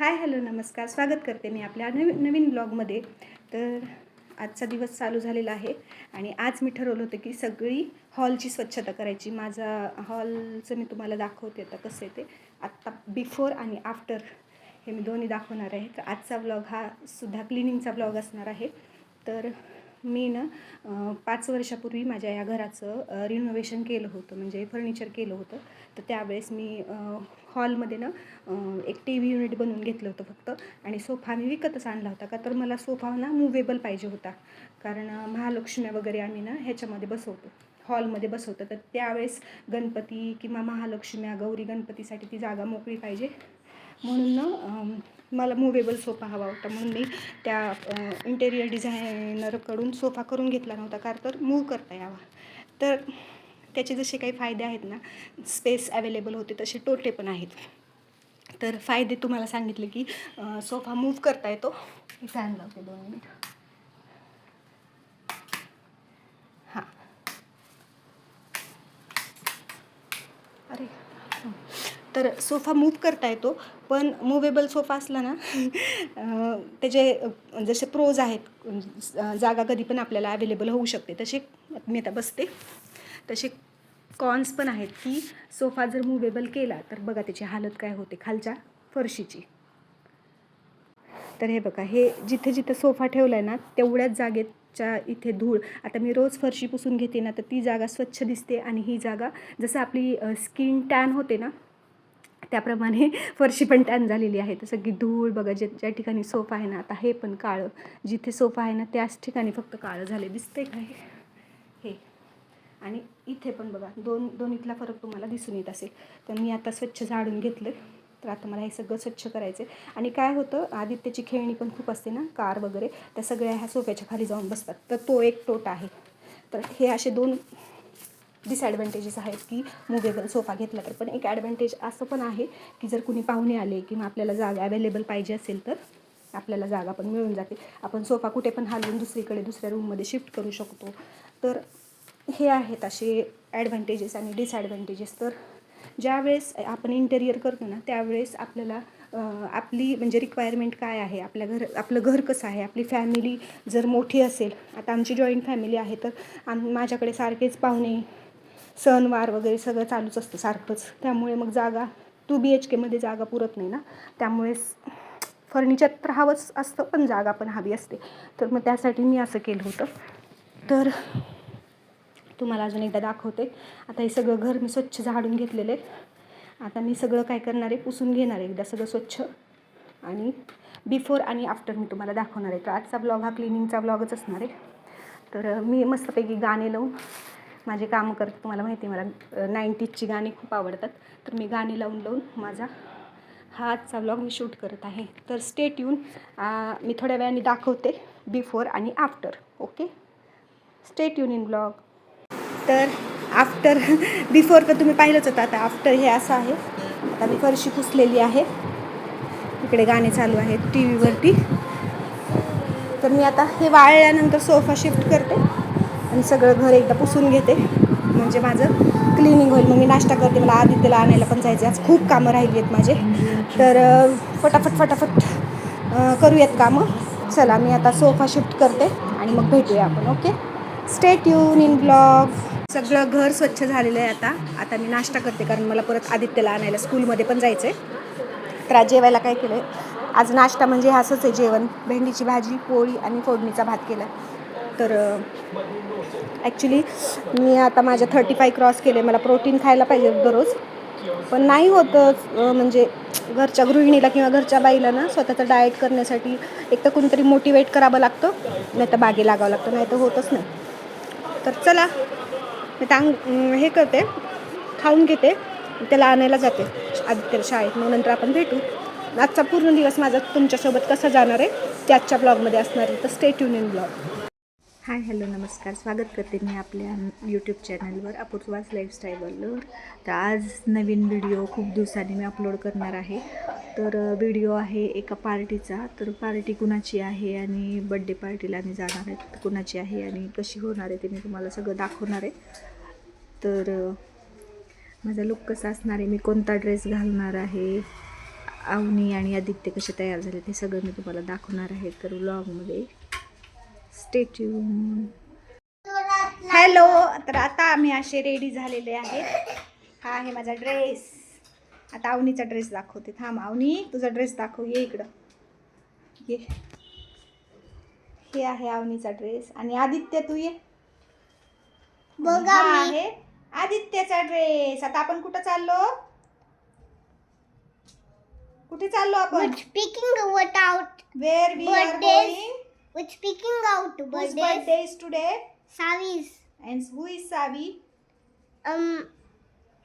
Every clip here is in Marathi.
हाय हॅलो नमस्कार. स्वागत करते मी आपल्या नवीन ब्लॉगमध्ये. तर आजचा दिवस चालू झालेला आहे आणि आज मी ठरवलं होतं की सगळी हॉलची स्वच्छता करायची. माझा हॉलचं मी तुम्हाला दाखवते आता कसं आहे ते. आत्ता बिफोर आणि आफ्टर हे मी दोन्ही दाखवणार आहे. तर आजचा ब्लॉग हा सुद्धा क्लिनिंगचा ब्लॉग असणार आहे. तर मी ना 5 वर्षापूर्वी माझ्या या घराचं रिनोव्हेशन केलं होतं, म्हणजे फर्निचर केलं होतं. तर त्यावेळेस मी हॉलमध्ये ना एक टी व्ही युनिट बनवून घेतलं होतं फक्त, आणि सोफा मी विकतच आणला होता का तर मला सोफा ना मूवेबल पाहिजे होता. कारण महालक्ष्म्या वगैरे आम्ही ना ह्याच्यामध्ये बसवतो, हॉलमध्ये बसवतो. तर त्यावेळेस गणपती किंवा महालक्ष्म्या गौरी गणपतीसाठी ती जागा मोकळी पाहिजे म्हणून ना मला मूवेबल सोफा हवा होता. म्हणून मी त्या इंटेरियर डिझायनरकडून सोफा करून घेतला नव्हता, कारण तर मूव करता यावा. तर त्याचे जसे काही फायदे आहेत ना, स्पेस अवेलेबल होते, तसे तोटे पण आहेत. तर फायदे तुम्हाला सांगितले की सोफा मूव्ह करता येतो. फॅन लावते 2 मिनिट. हां, अरे तर सोफा मूव्ह करता येतो, पण मूवेबल सोफा असला ना त्याचे जसे प्रोज आहेत, जागा कधी पण आपल्याला अवेलेबल होऊ शकते. तसे मी आता बसते, तसे कॉन्स पण आहेत की सोफा जर मूवेबल केला तर बघा त्याची हालत काय होते खालच्या फरशीची. तर हे बघा, हे जिथे जिथे सोफा ठेवला आहे ना तेवढ्याच जागेच्या इथे धूळ. आता मी रोज फरशी पुसून घेते ना तर ती जागा स्वच्छ दिसते, आणि ही जागा जसं आपली स्किन टॅन होते ना त्याप्रमाणे फरशी पण टॅन झालेली आहे. तर सगळी धूळ बघा, ज्या ठिकाणी सोफा आहे ना, आता हे पण काळं, जिथे सोफा आहे ना त्याच ठिकाणी फक्त काळं झाले दिसते का हे. आणि इथे पण बघा, दोन्हीतला फरक तुम्हाला दिसून येत असेल. तर मी आता स्वच्छ झाडून घेतलं. तर आता मला हे सगळं स्वच्छ करायचं आहे. आणि काय होतं, आदित्यची खेळणी पण खूप असते ना, कार वगैरे, त्या सगळ्या ह्या सोफ्याच्या खाली जाऊन बसतात. तर तो एक तोटा आहे. तर हे असे 2 डिसॲडव्हान्टेजेस आहेत की मूवेबल सोफा घेतला तर. पण एक ॲडव्हान्टेज असं पण आहे की जर कुणी पाहुणे आले किंवा आपल्याला जागा अवेलेबल पाहिजे असेल तर आपल्याला जागा पण मिळून जाते. आपण सोफा कुठे पण हलवून दुसऱ्या रूममध्ये शिफ्ट करू शकतो. तर हे आहेत असे ॲडव्हान्टेजेस आणि डिसॲडव्हान्टेजेस. तर ज्यावेळेस आपण इंटेरियर करतो ना त्यावेळेस आपल्याला आपली म्हणजे रिक्वायरमेंट काय आहे, आपलं घर कसं आहे, आपली फॅमिली जर मोठी असेल. आता आमची जॉईंट फॅमिली आहे, तर माझ्याकडे सारखेच पाहुणे, सणवार वगैरे सगळं चालूच असतं सारखंच. त्यामुळे मग जागा 2 BHKमध्ये जागा पुरत नाही ना. त्यामुळे फर्निचर तर हवंच असतं, पण जागा पण हवी असते. तर मग त्यासाठी मी असं केलं होतं. तर तुम्हाला अजून एकदा दाखवते. आता हे सगळं घर मी स्वच्छ झाडून घेतलेलं आहे. आता मी सगळं काय करणार आहे, पुसून घेणार आहे एकदा सगळं स्वच्छ, आणि बिफोर आणि आफ्टर मी तुम्हाला दाखवणार आहे. तर आजचा ब्लॉग हा क्लिनिंगचा ब्लॉगच असणार आहे. तर मी मस्तपैकी गाणे लावून माझे कामं करते. तुम्हाला माहिती आहे मला 90sची गाणी खूप आवडतात. तर मी गाणी लावून माझा हा आजचा ब्लॉग मी शूट करत आहे. तर स्टे ट्यून. मी थोड्या वेळाने दाखवते बिफोर आणि after. Okay, stay tune in blog. तर आफ्टर बिफोर तर तुम्ही पाहिलंच होतं. आता आफ्टर हे असं आहे. आता मी फरशी पुसलेली आहे, इकडे गाणे चालू आहेत टी व्हीवरती. तर मी आता हे वाळल्यानंतर सोफा शिफ्ट करते आणि सगळं घर एकदा पुसून घेते, म्हणजे माझं क्लिनिंग होईल. मग मी नाश्ता करते, मला आदित्यला आणायला पण जायचं. आज खूप कामं राहिली आहेत माझे. तर फटाफट करूयात कामं. चला, मी आता सोफा शिफ्ट करते आणि मग भेटूया आपण. Okay, stay tune in blog. सगळं घर स्वच्छ झालेलं आहे. आता मी नाश्ता करते, कारण मला परत आदित्यला आणायला स्कूलमध्ये पण जायचं आहे. तर आज जेवायला काय केलं आहे, आज नाश्ता म्हणजे असंच आहे जेवण. भेंडीची भाजी, पोळी आणि फोडणीचा भात केला. तर ॲक्च्युली मी आता माझ्या 35 क्रॉस केले. मला प्रोटीन खायला पाहिजे दररोज, पण नाही होतच. म्हणजे घरच्या गृहिणीला किंवा घरच्या बाईला ना स्वतःचं डाएट करण्यासाठी एक तर कोणीतरी मोटिवेट करावं लागतं, नाही तर मागे लागावं लागतं, नाही तर होतच नाही. तर चला, मी हे करते, खाऊन घेते, त्याला आणायला जाते आदित्यला शाळेत. मग नंतर आपण भेटू. आजचा पूर्ण दिवस माझा तुमच्यासोबत कसा जाणार आहे ते आजच्या ब्लॉगमध्ये असणार आहे. तर stay tune in blog. Hi hello नमस्कार. स्वागत करते मी आपल्या यूट्यूब चॅनलवर अपूर्वाज लाईफस्टाईलवर. तर आज नवीन व्हिडिओ खूप दिवसांनी मी अपलोड करणार आहे. तर व्हिडिओ आहे एका पार्टीचा. तर पार्टी कुणाची आहे आणि बड्डे पार्टीला मी जाणार आहे, कुणाची आहे आणि कशी होणार आहे ते मी तुम्हाला सगळं दाखवणार आहे. तर माझा लुक कसा असणार आहे, मी कोणता ड्रेस घालणार आहे, अवनी आणि आदित्य कसे तयार झाले ते सगळं मी तुम्हाला दाखवणार आहे तर व्लॉगमध्ये. Stay tune. हॅलो. तर आता आम्ही असे रेडी झालेले आहेत. हा आहे माझा ड्रेस. आता अवनीचा ड्रेस दाखवते. थांब अवनी, तुझा ड्रेस दाखव. ये इकडं ये. हे आहे अवनीचा ड्रेस आणि आदित्य तू ये. हा आहे आदित्यचा ड्रेस. आता आपण कुठं चाललो? कुठे चाललो आपण? Speaking what out? Where we are going? With speaking out Whose birthday is today? Savi's. And who is Savi?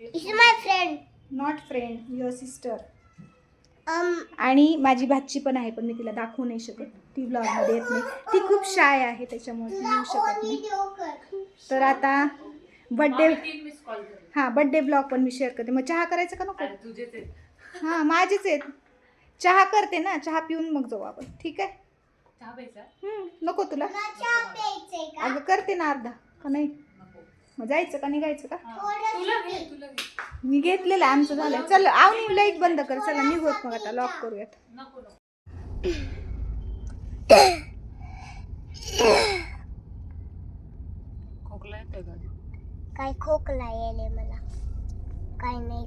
She's my friend. Not friend, your sister. Um, आणि माझी भाची पण आहे पण मी तिला दाखवू नाही शकत. ती ब्लॉग मध्ये येत नाही. ती खूप शाय आहे त्याच्यामुळे ती येऊ शकत नाही. तर आता बर्थडे बर्थडे ब्लॉग पण मी शेअर करते. मग चहा करायचं का नको? हां माझेच आहेत. चहा करते ना, चहा पिऊन मग जाऊ आपण. ठीक आहे? नको तुला? अगं करते ना अर्धा का नाही? मग जायचं का निघायचं का? मी घेतलेलं आमचं झालं. चल आवनी लाईट बंद कर. चला निघूत मग आता लॉक करूयात. काय खोकला यायले मला. काय नाही.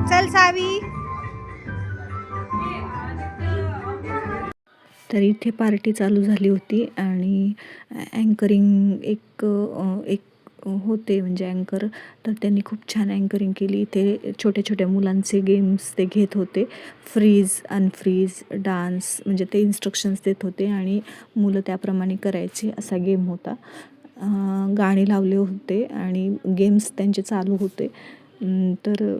चल सावी. तर इथे पार्टी चालू झाली होती आणि अँकरिंग एक होते म्हणजे अँकर. तर त्यांनी खूप छान अँकरिंग केली. ते छोट्या छोट्या मुलांचे गेम्स ते घेत होते. फ्रीज अनफ्रीज डान्स म्हणजे ते इन्स्ट्रक्शन्स देत होते आणि मुलं त्याप्रमाणे करायचे असा गेम होता. गाणी लावले होते आणि गेम्स त्यांचे चालू होते. तर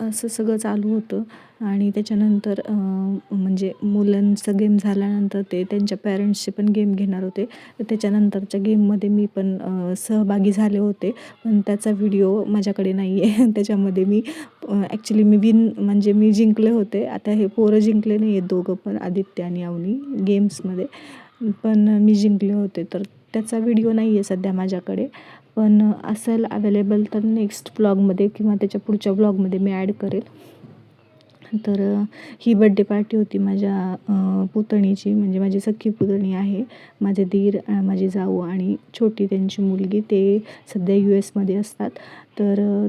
असं सगळं चालू होतं आणि त्याच्यानंतर म्हणजे मुलांचा गेम झाल्यानंतर ते त्यांच्या पॅरेंट्सचे पण गेम घेणार होते. तर त्याच्यानंतरच्या गेममध्ये मी पण सहभागी झाले होते पण त्याचा व्हिडिओ माझ्याकडे नाही आहे. त्याच्यामध्ये मी ॲक्च्युली म्हणजे मी जिंकले होते. आता हे पोरं जिंकले नाही आहेत दोघं पण, आदित्य आणि अवनी गेम्समध्ये, पण मी जिंकले होते. तर त्याचा व्हिडिओ नाही आहे सध्या माझ्याकडे पण असेल अवेलेबल तर नेक्स्ट ब्लॉगमध्ये किंवा त्याच्या पुढच्या ब्लॉगमध्ये मी ॲड करेल. तर ही बड्डे पार्टी होती माझ्या पुतणीची, म्हणजे माझी सख्खी पुतणी आहे. माझे दीर, माझी जाऊ आणि छोटी त्यांची मुलगी. ते सध्या US मध्ये असतात. तर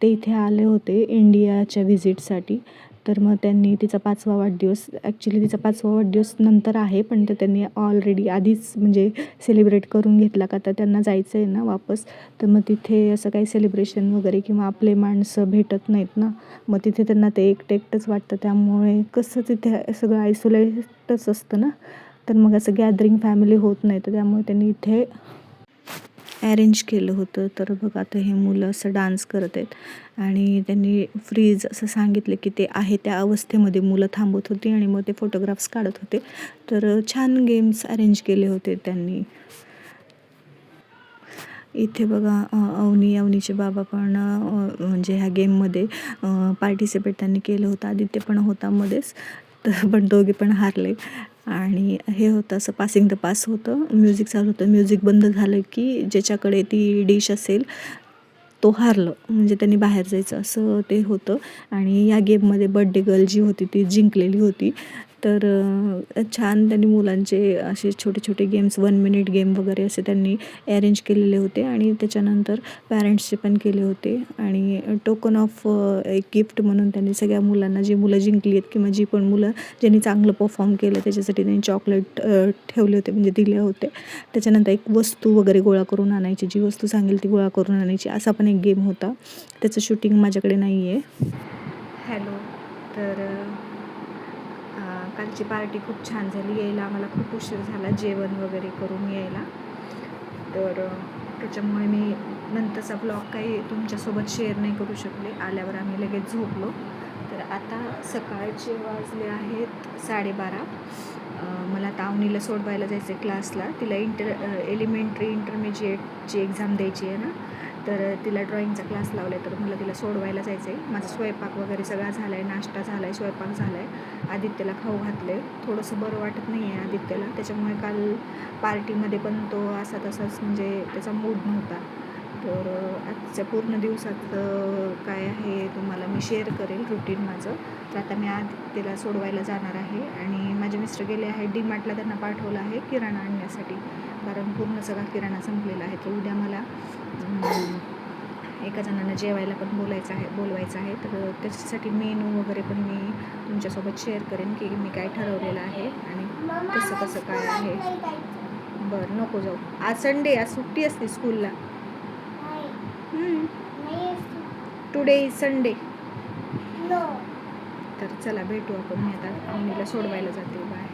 ते इथे आले होते इंडियाच्या व्हिजिटसाठी. तर मग त्यांनी तिचा 5वा वाढदिवस, ॲक्च्युली तिचा 5वा वाढदिवस नंतर आहे पण तर त्यांनी ऑलरेडी आधीच म्हणजे सेलिब्रेट करून घेतला का तर त्यांना जायचं आहे ना वापस. तर मग तिथे असं काही सेलिब्रेशन वगैरे किंवा आपले माणसं भेटत नाहीत ना, मग तिथे त्यांना ते एकटं वाटतं. त्यामुळे कसं तिथे सगळं आयसोलेटच असतं ना, तर मग असं गॅदरिंग फॅमिली होत नाही. तर त्यामुळे त्यांनी इथे अरेंज केलं होतं. तर बघ आता हे मुलं असं डान्स करत आहेत आणि त्यांनी फ्रीज असं सांगितलं की ते आहे त्या अवस्थेमध्ये मुलं थांबत होती आणि मग ते फोटोग्राफ्स काढत होते. तर छान गेम्स अरेंज केले होते त्यांनी. इथे बघा अवनीचे बाबा पण म्हणजे ह्या गेममध्ये पार्टिसिपेट त्यांनी केलं होतं. आदित्य पण होता मध्येच, तर पण दोघे पण हारले. आणि हे होतं असं पासिंग द पास होतं. म्युझिक चालू होतं. म्युझिक बंद झालं की ज्याच्याकडे ती डिश असेल तो हारलं, म्हणजे त्यांनी बाहेर जायचं असं ते होतं. आणि या गेममध्ये बर्थडे गर्ल जी होती ती जिंकलेली होती. तर छान त्यांनी मुलांचे असे छोटे छोटे गेम्स 1 मिनिट गेम वगैरे असे त्यांनी अरेंज केलेले होते आणि त्याच्यानंतर पॅरेंट्सचे पण केले होते. आणि टोकन ऑफ एक गिफ्ट म्हणून त्यांनी सगळ्या मुलांना, जी मुलं जिंकली आहेत किंवा जी पण मुलं ज्यांनी चांगलं परफॉर्म केलं त्याच्यासाठी त्यांनी चॉकलेट ठेवले होते, म्हणजे दिले होते. त्याच्यानंतर एक वस्तू वगैरे गोळा करून आणायची, जी वस्तू सांगेल ती गोळा करून आणायची, असा पण एक गेम होता. त्याचं शूटिंग माझ्याकडे नाही आहे. हॅलो. तर कालची पार्टी खूप छान झाली. यायला आम्हाला खूप उशीर झाला जेवण वगैरे करून यायला. तर त्याच्यामुळे मी नंतरचा ब्लॉग काही तुमच्यासोबत शेअर नाही करू शकले. आल्यावर आम्ही लगेच झोपलो. तर आता सकाळचे वाजले आहेत 12:30. मला तावणीला सोडवायला जायचं आहे क्लासला. तिला एलिमेंटरी इंटरमिजिएटची एक्झाम द्यायची आहे ना, तर तिला ड्रॉइंगचा क्लास लावला आहे, तर मला तिला सोडवायला जायचं आहे. माझा स्वयंपाक वगैरे सगळा झाला आहे, नाश्ता झाला आहे, स्वयंपाक झाला आहे. आदित्यला खाऊ घातलं आहे. थोडंसं बरं वाटत नाही आहे आदित्यला, त्याच्यामुळे काल पार्टीमध्ये पण तो असा तसाच म्हणजे त्याचा मूड नव्हता. तर आजच्या पूर्ण दिवसाचं काय आहे तुम्हाला मी शेअर करेल रुटीन माझं. तर आता मी आदित्यला सोडवायला जाणार आहे आणि माझे मिस्टर गेले आहे डीमार्टला, त्यांना पाठवलं आहे किराणा आणण्यासाठी, कारण पूर्ण सगळा किराणा संपलेला आहे. तर उद्या मला एका जणांना जेवायला पण बोलवायचं आहे. तर त्याच्यासाठी मेनू वगैरे पण मी तुमच्यासोबत शेअर करेन की मी काय ठरवलेलं आहे आणि कसं कसं काय आहे. बरं नको जाऊ, आज संडे, आज सुट्टी असते स्कूलला. Today is Sunday. तर चला भेटू आपण. मी आता मुलीला सोडवायला जाते. बाय.